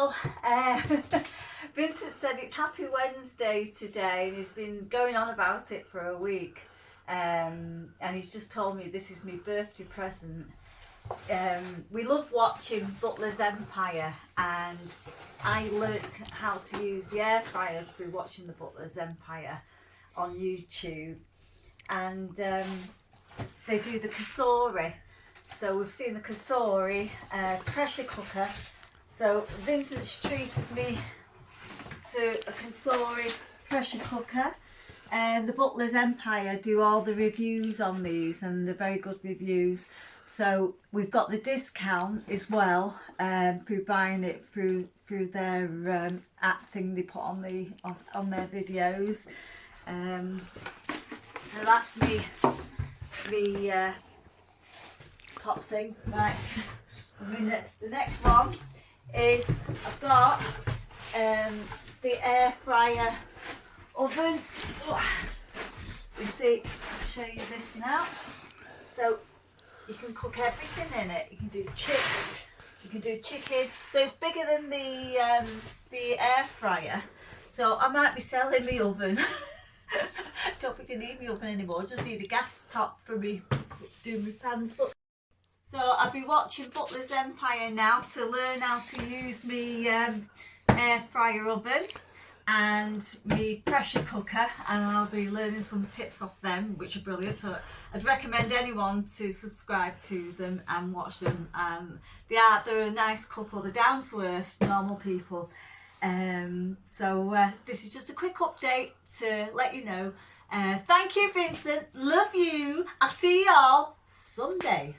all. Vincent said it's Happy Wednesday today and he's been going on about it for a week, and he's just told me this is my birthday present. We love watching Butler's Empire, and I learnt how to use the air fryer through watching the Butler's Empire on YouTube, and they do the Cosori. So we've seen the Cosori pressure cooker. So Vincent's treated me to a Cosori pressure cooker, and the Butler's Empire do all the reviews on these, and they're very good reviews. So we've got the discount as well through buying it through their app thing they put on their videos. So that's me top thing. Right, I mean the next one is I've got the air fryer oven. You see, I'll show you this now. So you can cook everything in it. You can do chips, you can do chicken. So it's bigger than the air fryer. So I might be selling my oven. Don't think I need my oven anymore. I just need a gas top for me doing my pans. But so I'll be watching Butler's Empire now to learn how to use my air fryer oven and my pressure cooker, and I'll be learning some tips off them, which are brilliant. So I'd recommend anyone to subscribe to them and watch them. They're a nice couple. They're down to earth, normal people. So this is just a quick update to let you know. Thank you, Vincent. Love you. I'll see you all Sunday.